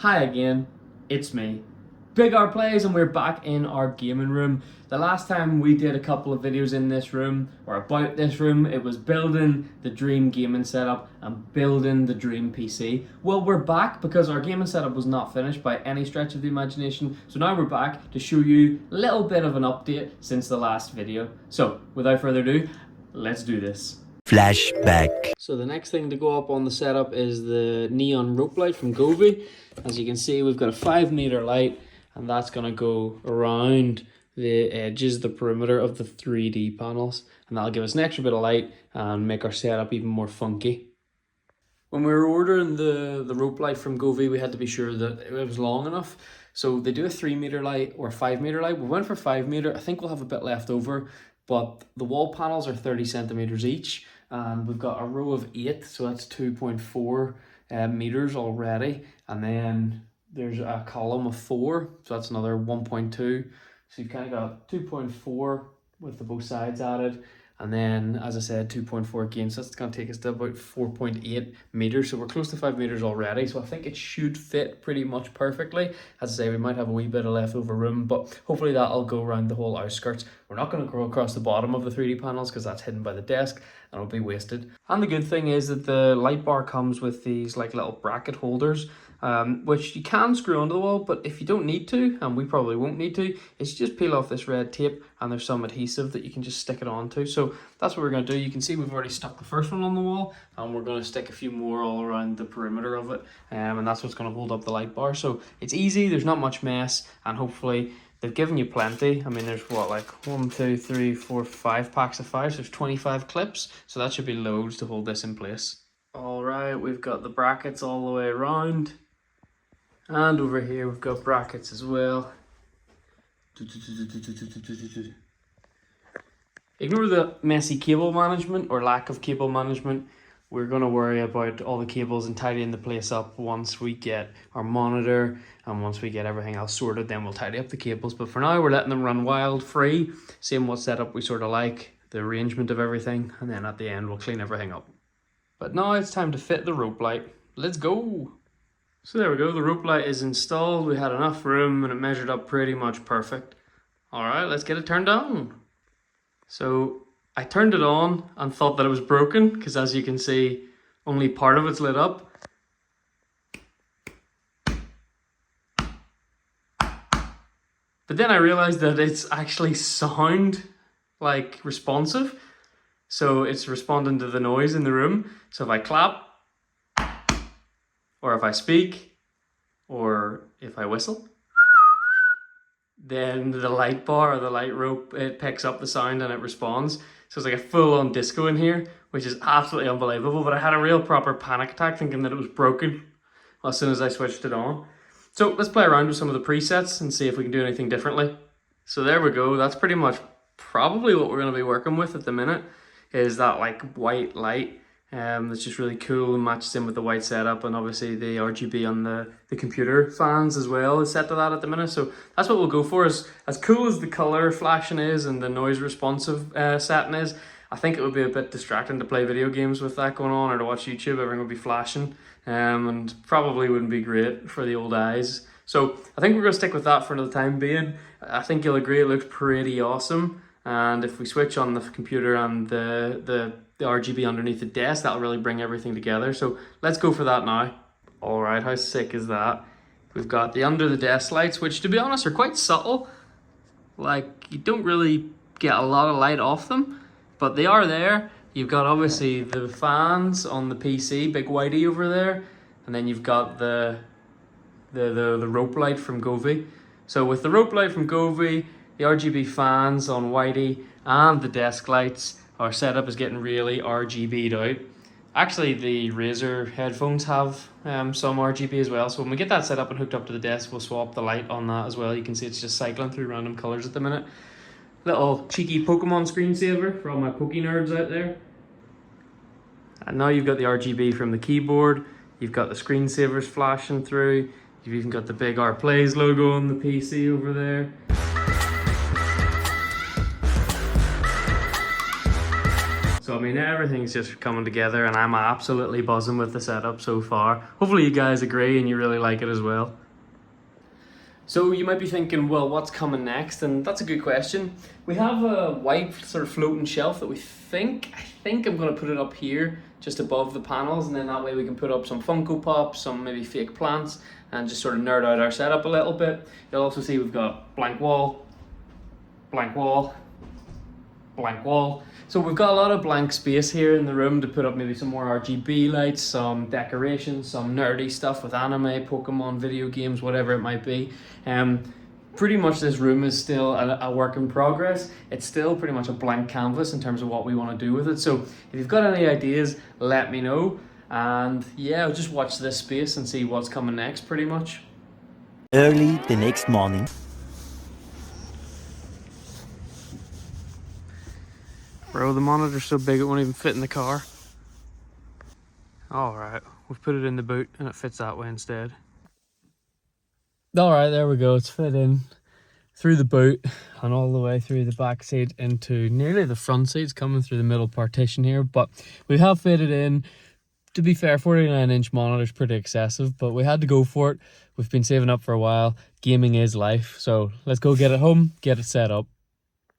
Hi again, it's me, Big R Plays, and we're back in our gaming room. The last time we did a couple of videos in this room, or about this room, it was building the dream gaming setup and building the dream PC. Well, we're back because our gaming setup was not finished by any stretch of the imagination, so now we're back to show you a little bit of an update since the last video. So, without further ado, let's do this. Flashback. So the next thing to go up on the setup is the neon rope light from Govee. As you can see, we've got a 5-meter light, and that's going to go around the edges, the perimeter of the 3D panels, and that'll give us an extra bit of light and make our setup even more funky. When we were ordering the rope light from Govee, we had to be sure that it was long enough. So they do a 3-meter light or a 5-meter light. We went for 5-meter. I think we'll have a bit left over, but the wall panels are 30 centimeters each. And we've got a row of 8, so that's 2.4 meters already, and then there's a column of 4, so that's another 1.2, so you've kind of got 2.4 with the both sides added, and then as I said 2.4 again, so that's going to take us to about 4.8 meters, so we're close to 5 meters already, so I think it should fit pretty much perfectly. As I say, we might have a wee bit of leftover room, but hopefully that'll go around the whole outskirts. We're not going to go across the bottom of the 3D panels because that's hidden by the desk and it'll be wasted. And the good thing is that the light bar comes with these like little bracket holders, which you can screw onto the wall, but if you don't need to, and we probably won't need to, it's just peel off this red tape and there's some adhesive that you can just stick it onto. So that's what we're going to do. You can see we've already stuck the first one on the wall, and we're going to stick a few more all around the perimeter of it, and that's what's going to hold up the light bar. So it's easy, there's not much mess, and hopefully they've given you plenty. I mean, there's what, like 1, 2, 3, 4, 5 packs of 5, so there's 25 clips, so that should be loads to hold this in place. All right, we've got the brackets all the way around. And over here we've got brackets as well. Ignore the messy cable management or lack of cable management. We're going to worry about all the cables and tidying the place up once we get our monitor and once we get everything else sorted, then we'll tidy up the cables. But for now we're letting them run wild, free, seeing what setup we sort of like, the arrangement of everything, and then at the end we'll clean everything up. But now it's time to fit the rope light. Let's go! So there we go, the rope light is installed. We had enough room and it measured up pretty much perfect. Alright, let's get it turned on. So I turned it on and thought that it was broken because, as you can see, only part of it's lit up. But then I realized that it's actually sound like responsive. So it's responding to the noise in the room. So if I clap, or if I speak, or if I whistle, then the light bar or the light rope, it picks up the sound and it responds. So it's like a full-on disco in here, which is absolutely unbelievable. But I had a real proper panic attack thinking that it was broken as soon as I switched it on. So let's play around with some of the presets and see if we can do anything differently. So there we go. That's pretty much probably what we're going to be working with at the minute, is that like white light. That's just really cool and matches in with the white setup, and obviously the RGB on the computer fans as well is set to that at the minute. So that's what we'll go for. As cool as the color flashing is and the noise responsive setting is, I think it would be a bit distracting to play video games with that going on, or to watch YouTube. Everything would be flashing, and probably wouldn't be great for the old eyes. So I think we're going to stick with that for the time being. I think you'll agree it looks pretty awesome. And if we switch on the computer and the RGB underneath the desk, that'll really bring everything together. So let's go for that now. All right, how sick is that? We've got the under the desk lights, which to be honest are quite subtle. Like, you don't really get a lot of light off them, but they are there. You've got obviously the fans on the PC, big whitey over there, and then you've got the rope light from Govee. So with the rope light from Govee, the RGB fans on whitey, and the desk lights, our setup is getting really RGB'd out. Actually, the Razer headphones have some RGB as well. So when we get that set up and hooked up to the desk, we'll swap the light on that as well. You can see it's just cycling through random colors at the minute. Little cheeky Pokemon screensaver for all my Poke nerds out there. And now you've got the RGB from the keyboard. You've got the screensavers flashing through. You've even got the Big R Plays logo on the PC over there. So So I mean, everything's just coming together and I'm absolutely buzzing with the setup so far. Hopefully you guys agree and you really like it as well. So you might be thinking, well, what's coming next? And that's a good question. We have a white sort of floating shelf that I think I'm gonna put it up here just above the panels, and then that way we can put up some Funko Pops, some maybe fake plants, and just sort of nerd out our setup a little bit. You'll also see we've got blank wall, blank wall, blank wall. So we've got a lot of blank space here in the room to put up maybe some more RGB lights, some decorations, some nerdy stuff with anime, Pokemon, video games, whatever it might be. Pretty much this room is still a work in progress. It's still pretty much a blank canvas in terms of what we want to do with it. So if you've got any ideas, let me know. And yeah, just watch this space and see what's coming next pretty much. Early the next morning. Bro, the monitor's so big it won't even fit in the car. Alright, we've put it in the boot and it fits that way instead. Alright, there we go, it's fit in through the boot and all the way through the back seat into nearly the front seats, coming through the middle partition here. But we have fitted in, to be fair, 49-inch monitor's pretty excessive, but we had to go for it. We've been saving up for a while. Gaming is life, so let's go get it home, get it set up.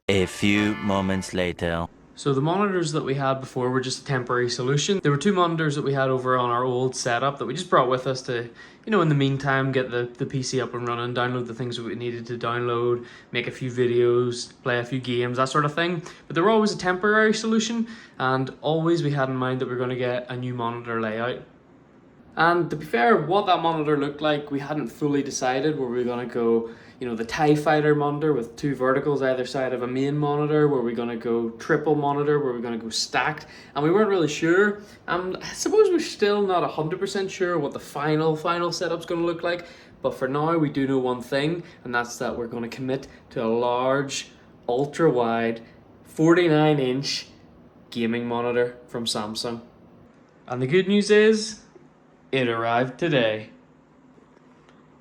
A few moments later. So the monitors that we had before were just a temporary solution. There were 2 monitors that we had over on our old setup that we just brought with us to, you know, in the meantime, get the PC up and running, download the things that we needed to download, make a few videos, play a few games, that sort of thing. But they were always a temporary solution, and always we had in mind that we were going to get a new monitor layout. And to be fair, what that monitor looked like, we hadn't fully decided. Were we going to go, you know, the TIE Fighter monitor with 2 verticals either side of a main monitor? Were we going to go triple monitor? Were we going to go stacked? And we weren't really sure. I suppose we're still not 100% sure what the final setup's going to look like. But for now, we do know one thing, and that's that we're going to commit to a large, ultra-wide, 49-inch gaming monitor from Samsung. And the good news is, it arrived today.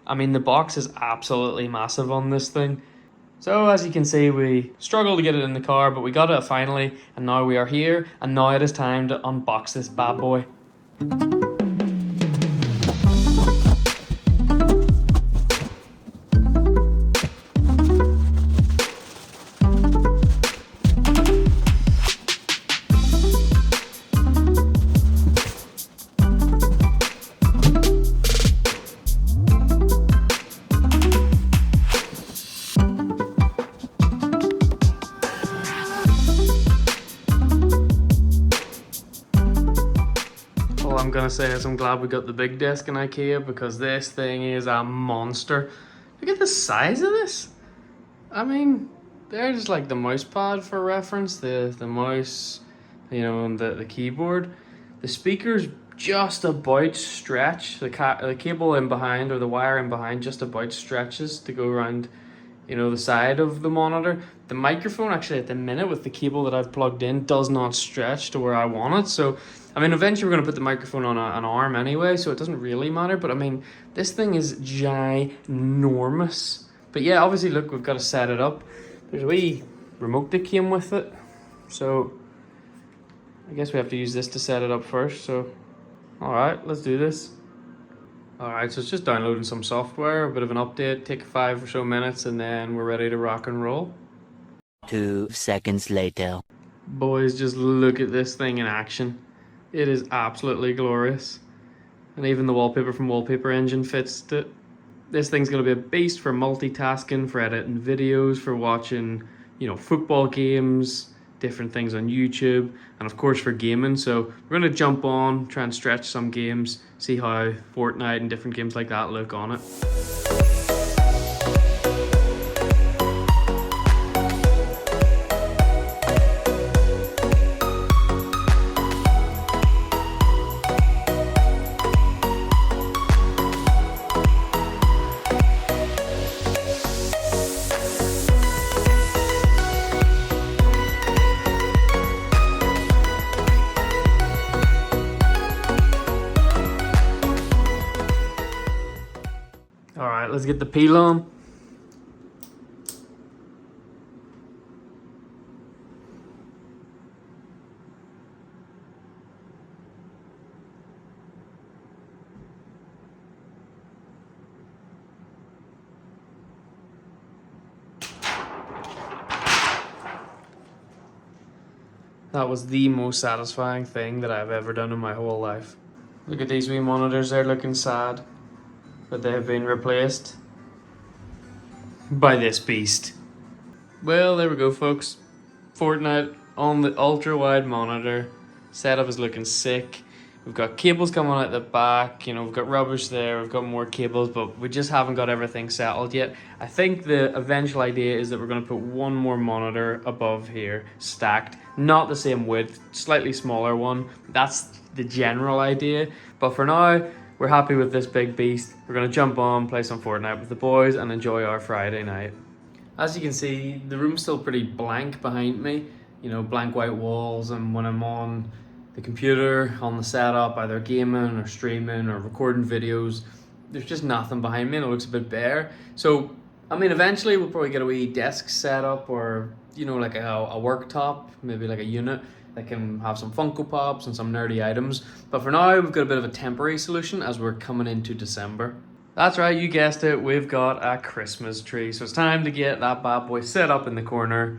I mean, the box is absolutely massive on this thing. So as you can see, we struggled to get it in the car, but we got it finally, and now we are here, and now it is time to unbox this bad boy. All I'm gonna say is I'm glad we got the big desk in IKEA, because this thing is a monster. Look at the size of this. I mean, there's like the mouse pad for reference, the mouse, you know, and the keyboard. The speakers just about stretch. The cable in behind, or the wire in behind, just about stretches to go around, you know, the side of the monitor. The microphone, actually, at the minute, with the cable that I've plugged in, does not stretch to where I want it. So, I mean, eventually we're going to put the microphone on an arm anyway, so it doesn't really matter. But, I mean, this thing is ginormous. But, yeah, obviously, look, we've got to set it up. There's a wee remote that came with it. So, I guess we have to use this to set it up first. So, all right, let's do this. Alright, so it's just downloading some software, a bit of an update, take 5 or so minutes, and then we're ready to rock and roll. 2 seconds later. Boys, just look at this thing in action. It is absolutely glorious. And even the wallpaper from Wallpaper Engine fits it. This thing's going to be a beast for multitasking, for editing videos, for watching, you know, football games, different things on YouTube, and of course for gaming. So we're going to jump on, try and stretch some games, see how Fortnite and different games like that look on it. Alright, let's get the peel on. That was the most satisfying thing that I've ever done in my whole life. Look at these wee monitors, they're looking sad, but they have been replaced by this beast. Well, there we go, folks. Fortnite on the ultra-wide monitor. Setup is looking sick. We've got cables coming out the back, you know, we've got rubbish there, we've got more cables, but we just haven't got everything settled yet. I think the eventual idea is that we're going to put one more monitor above here, stacked. Not the same width, slightly smaller one. That's the general idea. But for now, we're happy with this big beast. We're going to jump on, play some Fortnite with the boys, and enjoy our Friday night. As you can see, the room's still pretty blank behind me. You know, blank white walls, and when I'm on the computer, on the setup, either gaming or streaming or recording videos, there's just nothing behind me and it looks a bit bare. So, I mean, eventually we'll probably get a wee desk set up, or, you know, like a worktop, maybe like a unit that can have some Funko Pops and some nerdy items. But for now, we've got a bit of a temporary solution as we're coming into December. That's right, you guessed it, we've got a Christmas tree. So it's time to get that bad boy set up in the corner.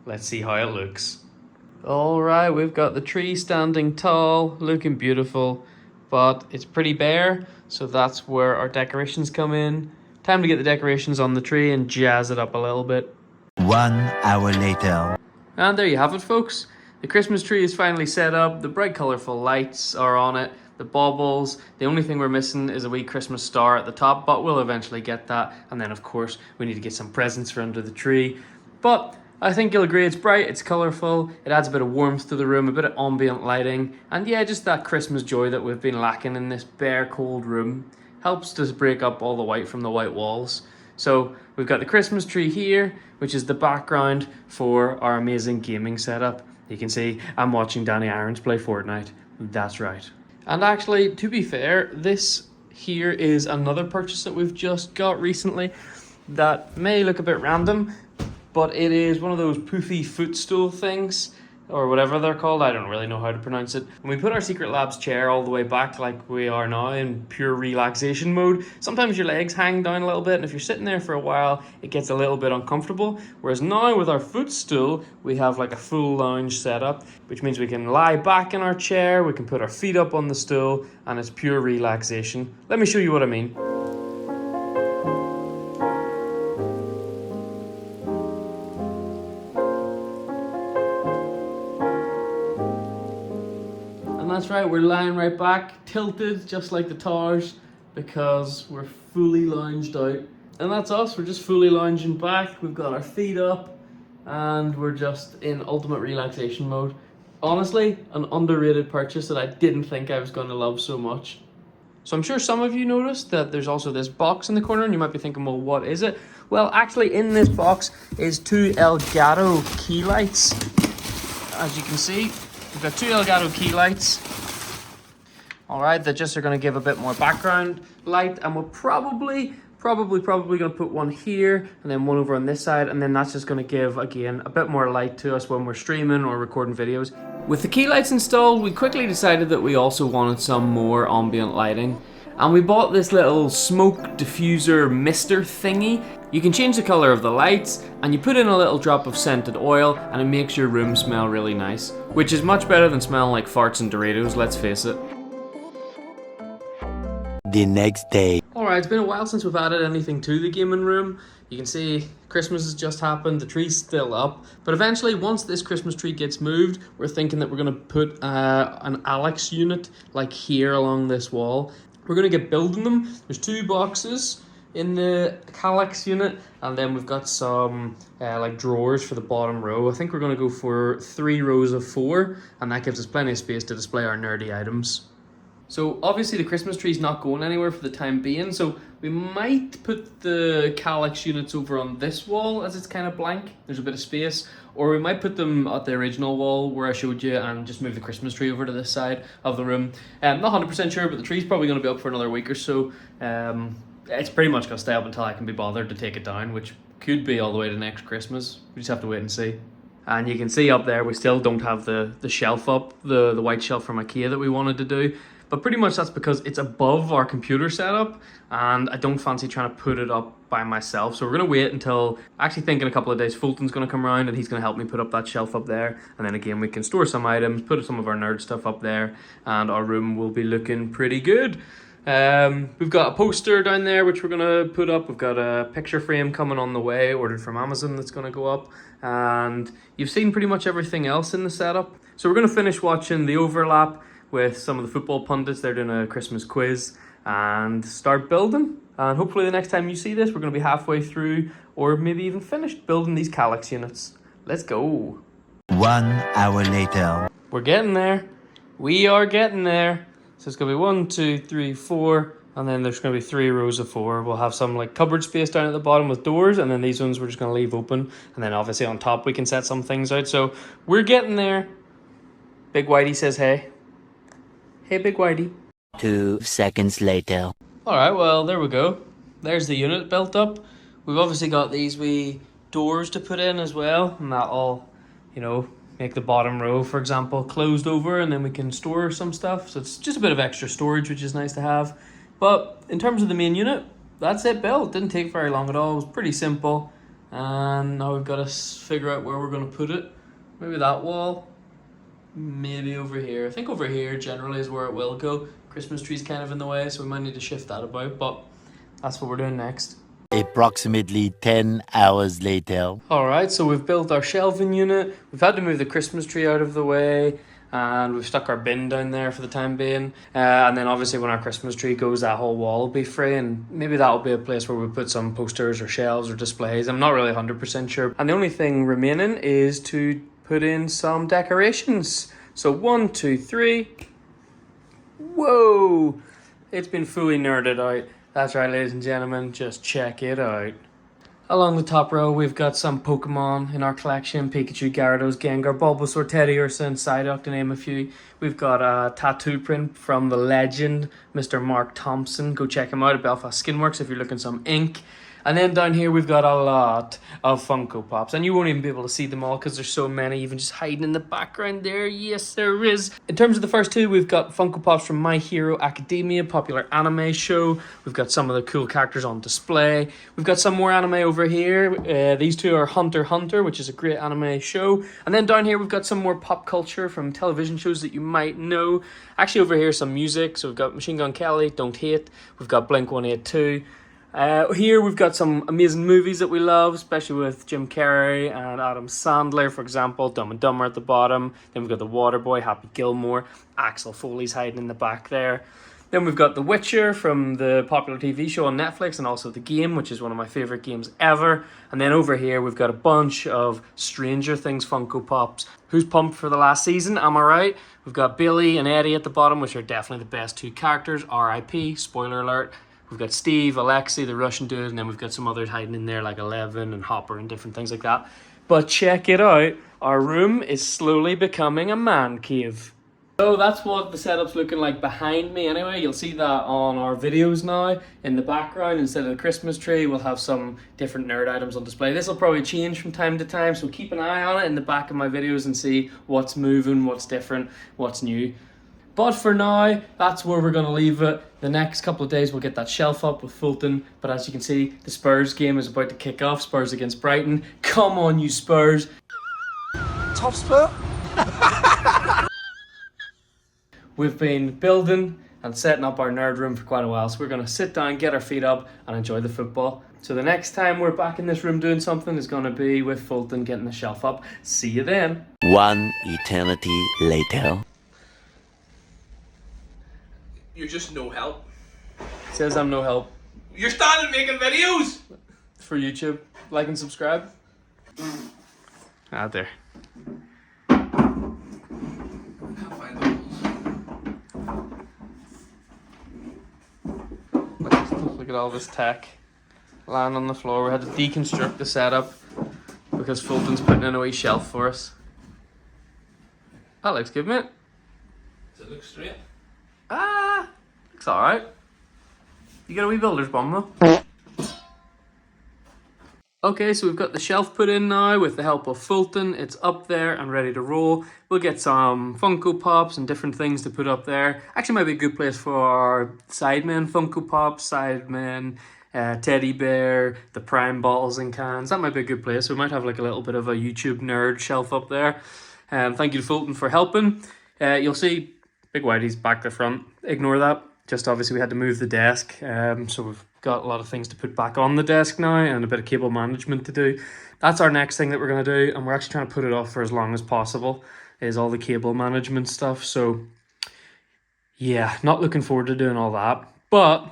Let's see how it looks. All right, we've got the tree standing tall, looking beautiful, but it's pretty bare, so that's where our decorations come in. Time to get the decorations on the tree and jazz it up a little bit. 1 hour later. And there you have it, folks. The Christmas tree is finally set up, the bright colourful lights are on it, the baubles. The only thing we're missing is a wee Christmas star at the top, but we'll eventually get that. And then, of course, we need to get some presents for under the tree. But I think you'll agree it's bright, it's colourful, it adds a bit of warmth to the room, a bit of ambient lighting, and yeah, just that Christmas joy that we've been lacking in this bare, cold room. Helps to break up all the white from the white walls. So we've got the Christmas tree here, which is the background for our amazing gaming setup. You can see I'm watching Danny Irons play Fortnite. That's right. And actually, to be fair, this here is another purchase that we've just got recently that may look a bit random, but it is one of those poofy footstool things, or whatever they're called. I don't really know how to pronounce it. When we put our Secret Labs chair all the way back like we are now in pure relaxation mode, sometimes your legs hang down a little bit, and if you're sitting there for a while, it gets a little bit uncomfortable. Whereas now with our footstool, we have like a full lounge setup, which means we can lie back in our chair, we can put our feet up on the stool, and it's pure relaxation. Let me show you what I mean. That's right, we're lying right back, tilted just like the towers, because we're fully lounged out. And that's us, we're just fully lounging back, we've got our feet up, and we're just in ultimate relaxation mode. Honestly, an underrated purchase that I didn't think I was going to love so much. So I'm sure some of you noticed that there's also this box in the corner, and you might be thinking, well, what is it? Well, actually in this box is 2 Elgato key lights. As you can see, we've got 2 Elgato key lights. All right, that just are going to give a bit more background light, and we're probably going to put one here and then one over on this side, and then that's just going to give, again, a bit more light to us when we're streaming or recording videos. With the key lights installed, we quickly decided that we also wanted some more ambient lighting, and we bought this little smoke diffuser mister thingy. You can change the color of the lights, and you put in a little drop of scented oil, and it makes your room smell really nice, which is much better than smelling like farts and Doritos, let's face it. The next day. Alright, it's been a while since we've added anything to the gaming room. You can see Christmas has just happened, the tree's still up. But eventually, once this Christmas tree gets moved, we're thinking that we're going to put an Alex unit like here along this wall. We're going to get building them. There's 2 boxes in the Alex unit, and then we've got some like drawers for the bottom row. I think we're going to go for 3 rows of 4, and that gives us plenty of space to display our nerdy items. So obviously the Christmas tree's not going anywhere for the time being, so we might put the Calyx units over on this wall as it's kind of blank. There's a bit of space. Or we might put them at the original wall where I showed you and just move the Christmas tree over to this side of the room. Not 100% sure, but the tree's probably going to be up for another week or so. It's pretty much going to stay up until I can be bothered to take it down, which could be all the way to next Christmas. We just have to wait and see. And you can see up there we still don't have the shelf up, the white shelf from IKEA that we wanted to do. but pretty much that's because it's above our computer setup and I don't fancy trying to put it up by myself. So we're going to wait until, actually think in a couple of days, Fulton's going to come around and he's going to help me put up that shelf up there. And then again, we can store some items, put some of our nerd stuff up there, and our room will be looking pretty good. We've got a poster down there which we're gonna put up. We've got a picture frame coming on the way, ordered from Amazon, that's gonna go up. And you've seen pretty much everything else in the setup. So we're gonna finish watching The Overlap with some of the football pundits. They're doing a Christmas quiz and start building. And hopefully the next time you see this, we're gonna be halfway through or maybe even finished building these Calyx units. Let's go. 1 hour later. We're getting there. We are getting there. So it's going to be 1, 2, 3, 4, and then there's going to be 3 rows of 4. We'll have some like cupboard space down at the bottom with doors, and then these ones we're just going to leave open. And then obviously on top we can set some things out. So we're getting there. Big Whitey says hey. Hey, Big Whitey. 2 seconds later. Alright, well, there we go. There's the unit built up. We've obviously got these wee doors to put in as well, and that'll, you know, make the bottom row, for example, closed over, and then we can store some stuff. So it's just a bit of extra storage, which is nice to have. But in terms of the main unit, that's it built. Didn't take very long at all. It was pretty simple. And now we've got to figure out where we're going to put it. Maybe that wall. Maybe over here. I think over here generally is where it will go. Christmas tree's kind of in the way, so we might need to shift that about. But that's what we're doing next. Approximately 10 hours later. Alright, so we've built our shelving unit. We've had to move the Christmas tree out of the way, and we've stuck our bin down there for the time being. And then obviously when our Christmas tree goes, that whole wall will be free, and maybe that'll be a place where we put some posters or shelves or displays. I'm not really 100% sure. And the only thing remaining is to put in some decorations. So 1, 2, 3. Whoa! It's been fully nerded out. That's right, ladies and gentlemen, just check it out. Along the top row, we've got some Pokemon in our collection. Pikachu, Gyarados, Gengar, Bulbasaur, Teddiursa, and Psyduck, to name a few. We've got a tattoo print from the legend, Mr. Mark Thompson. Go check him out at Belfast Skinworks if you're looking some ink. And then down here, we've got a lot of Funko Pops. And you won't even be able to see them all because there's so many, even just hiding in the background there. Yes, there is. In terms of the first two, we've got Funko Pops from My Hero Academia, popular anime show. We've got some of the cool characters on display. We've got some more anime over here. These two are Hunter x Hunter, which is a great anime show. And then down here, we've got some more pop culture from television shows that you might know. Actually, over here, some music. So we've got Machine Gun Kelly, Don't Hate. We've got Blink-182. Here we've got some amazing movies that we love, especially with Jim Carrey and Adam Sandler, for example. Dumb and Dumber at the bottom. Then we've got The Waterboy, Happy Gilmore. Axel Foley's hiding in the back there. Then we've got The Witcher from the popular TV show on Netflix, and also the game, which is one of my favourite games ever. And then over here we've got a bunch of Stranger Things Funko Pops. Who's pumped for the last season? Am I right? We've got Billy and Eddie at the bottom, which are definitely the best two characters. R.I.P. Spoiler alert. We've got Steve, Alexei, the Russian dude, and then we've got some others hiding in there like Eleven and Hopper and different things like that. But check it out. Our room is slowly becoming a man cave. So that's what the setup's looking like behind me anyway. You'll see that on our videos now. In the background, instead of the Christmas tree, we'll have some different nerd items on display. This will probably change from time to time, so keep an eye on it in the back of my videos and see what's moving, what's different, what's new. But for now, that's where we're going to leave it. The next couple of days, we'll get that shelf up with Fulton. But as you can see, the Spurs game is about to kick off. Spurs against Brighton. Come on, you Spurs. Top Spur. We've been building and setting up our nerd room for quite a while. So we're going to sit down, get our feet up, and enjoy the football. So the next time we're back in this room doing something is going to be with Fulton getting the shelf up. See you then. 1 eternity later. You're just no help. Says I'm no help. You're standing making videos! For YouTube. Like and subscribe. There. Can't find those. Look at all this tech lying on the floor. We had to deconstruct the setup because Fulton's putting in a wee shelf for us. That looks good, mate. Does it look straight? Looks alright. You got a wee builder's bum though. Okay, so we've got the shelf put in now with the help of Fulton. It's up there and ready to roll. We'll get some Funko Pops and different things to put up there. Actually might be a good place for Sidemen Funko Pops, Sidemen, Teddy Bear, the Prime bottles and cans. That might be a good place. We might have like a little bit of a YouTube nerd shelf up there. Thank you to Fulton for helping. You'll see Big Whitey's back the front. Ignore that. Just obviously we had to move the desk, so we've got a lot of things to put back on the desk now and a bit of cable management to do. That's our next thing that we're going to do, and we're actually trying to put it off for as long as possible, is all the cable management stuff. So yeah, not looking forward to doing all that. But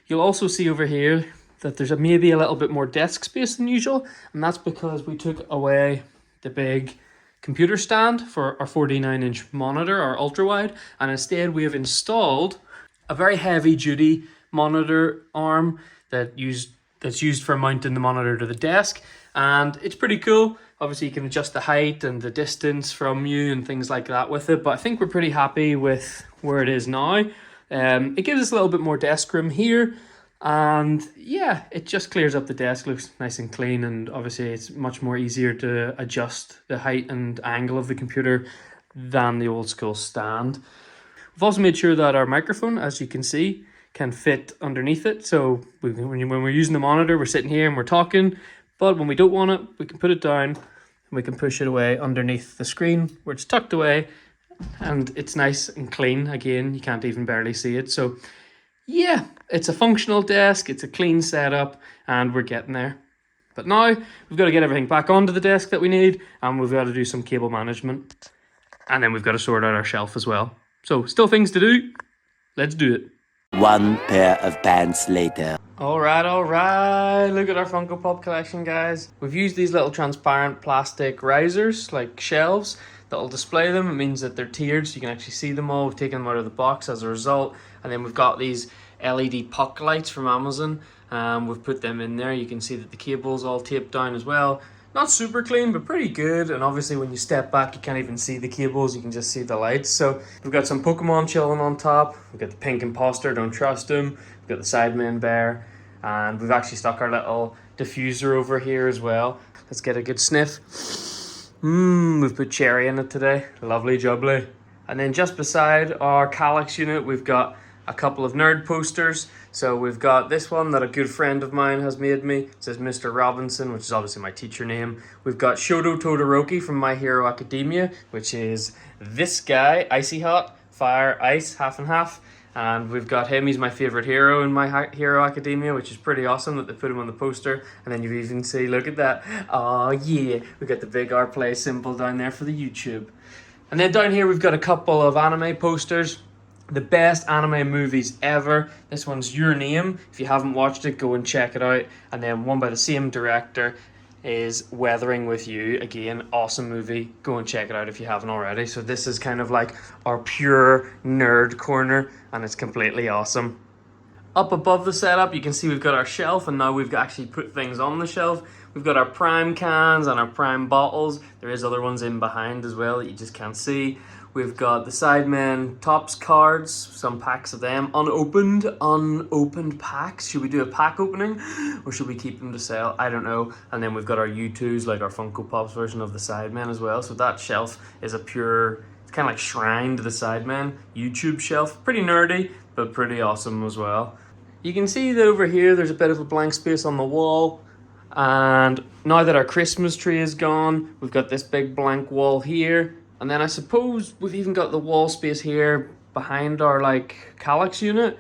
you'll also see over here that there's maybe a little bit more desk space than usual, and that's because we took away the big computer stand for our 49-inch monitor, our ultra-wide, and instead we have installed a very heavy-duty monitor arm that's used for mounting the monitor to the desk, and it's pretty cool. Obviously you can adjust the height and the distance from you and things like that with it, but I think we're pretty happy with where it is now. It gives us a little bit more desk room here, and yeah, it just clears up the desk, looks nice and clean, and obviously it's much more easier to adjust the height and angle of the computer than the old school stand. We've also made sure that our microphone, as you can see, can fit underneath it. So when we're using the monitor, we're sitting here and we're talking, but when we don't want it, we can put it down and we can push it away underneath the screen where it's tucked away, and it's nice and clean. Again, you can't even barely see it. So yeah, it's a functional desk, it's a clean setup, and we're getting there. But now we've got to get everything back onto the desk that we need, and we've got to do some cable management, and then we've got to sort out our shelf as well. So still things to do. Let's do it. One pair of pants later. All right. Look at our Funko Pop collection, guys. We've used these little transparent plastic risers, like shelves, that'll display them. It means that they're tiered, so you can actually see them all. We've taken them out of the box as a result. And then we've got these LED puck lights from Amazon. We've put them in there. You can see that the cable's all taped down as well. Not super clean, but pretty good. And obviously when you step back, you can't even see the cables. You can just see the lights. So we've got some Pokemon chilling on top. We've got the pink imposter, don't trust him. We've got the Sidemen bear. And we've actually stuck our little diffuser over here as well. Let's get a good sniff. We've put cherry in it today. Lovely jubbly. And then just beside our Calyx unit, we've got a couple of nerd posters. So we've got this one that a good friend of mine has made me. It says Mr. Robinson, which is obviously my teacher name. We've got Shoto Todoroki from My Hero Academia, which is this guy, Icy Hot, Fire, Ice, half and half. And we've got him, he's my favorite hero in My Hero Academia, which is pretty awesome that they put him on the poster. And then you even see, look at that. Oh yeah, we've got the big R Play symbol down there for the YouTube. And then down here we've got a couple of anime posters. The best anime movies ever. This one's Your Name. If you haven't watched it, go and check it out. And then one by the same director is Weathering with You. Again, awesome movie. Go and check it out if you haven't already. So this is kind of like our pure nerd corner, and it's completely awesome. Up above the setup, you can see we've got our shelf, and now we've actually put things on the shelf. We've got our Prime cans and our Prime bottles. There is other ones in behind as well that you just can't see. We've got the Sidemen Topps cards, some packs of them, unopened packs. Should we do a pack opening or should we keep them to sell? I don't know. And then we've got our U2s, like our Funko Pops version of the Sidemen as well. So that shelf is a pure, it's kind of like shrine to the Sidemen YouTube shelf. Pretty nerdy, but pretty awesome as well. You can see that over here there's a bit of a blank space on the wall. And now that our Christmas tree is gone, we've got this big blank wall here. And then I suppose we've even got the wall space here behind our Calyx unit.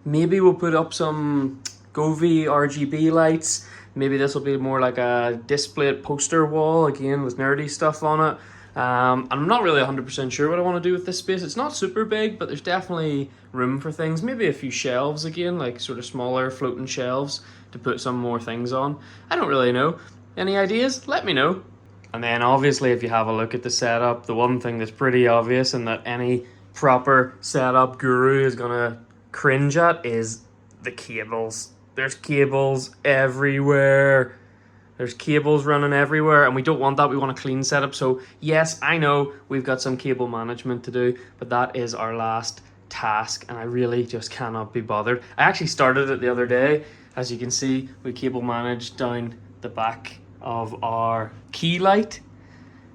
Maybe we'll put up some Govee RGB lights. Maybe this will be more like a display poster wall, again with nerdy stuff on it. I'm not really 100% sure what I want to do with this space. It's not super big, but there's definitely room for things. Maybe a few shelves again, like sort of smaller floating shelves to put some more things on. I don't really know. Any ideas? Let me know. And then obviously if you have a look at the setup, the one thing that's pretty obvious and that any proper setup guru is gonna cringe at is the cables. There's cables everywhere. There's cables running everywhere, and we don't want that. We want a clean setup. So yes, I know we've got some cable management to do, but that is our last task, and I really just cannot be bothered. I actually started it the other day. As you can see, we cable managed down the back of our key light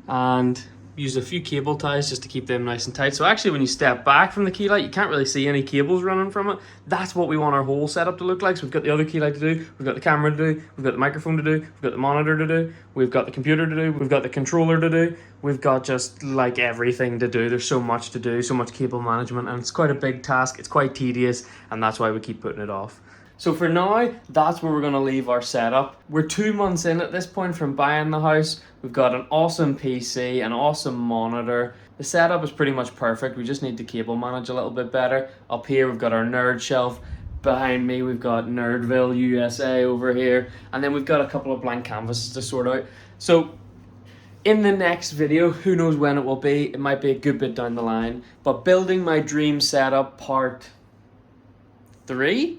and use a few cable ties just to keep them nice and tight. So actually when you step back from the key light, you can't really see any cables running from it. That's what we want our whole setup to look like. So we've got the other key light to do, we've got the camera to do, we've got the microphone to do, we've got the monitor to do, we've got the computer to do, we've got the controller to do, we've got just like everything to do. There's so much to do, so much cable management, and it's quite a big task. It's quite tedious, and that's why we keep putting it off. So for now, that's where we're going to leave our setup. We're 2 months in at this point from buying the house. We've got an awesome PC, an awesome monitor. The setup is pretty much perfect. We just need to cable manage a little bit better. Up here, we've got our nerd shelf. Behind me, we've got Nerdville USA over here. And then we've got a couple of blank canvases to sort out. So in the next video, who knows when it will be, it might be a good bit down the line, but building my dream setup part 3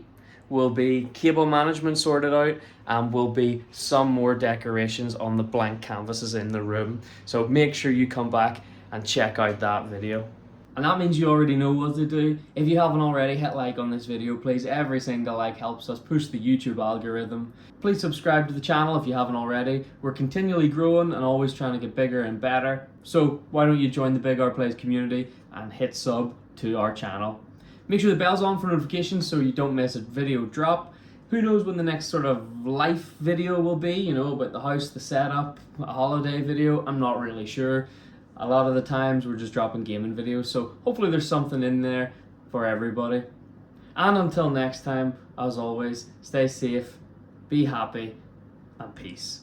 will be cable management sorted out, and will be some more decorations on the blank canvases in the room. So make sure you come back and check out that video. And that means you already know what to do. If you haven't already, hit like on this video, please. Every single like helps us push the YouTube algorithm. Please subscribe to the channel if you haven't already. We're continually growing and always trying to get bigger and better. So why don't you join the Big R Plays community and hit sub to our channel. Make sure the bell's on for notifications so you don't miss a video drop. Who knows when the next sort of life video will be, you know, about the house, the setup, a holiday video. I'm not really sure. A lot of the times we're just dropping gaming videos, so hopefully there's something in there for everybody. And until next time, as always, stay safe, be happy, and peace.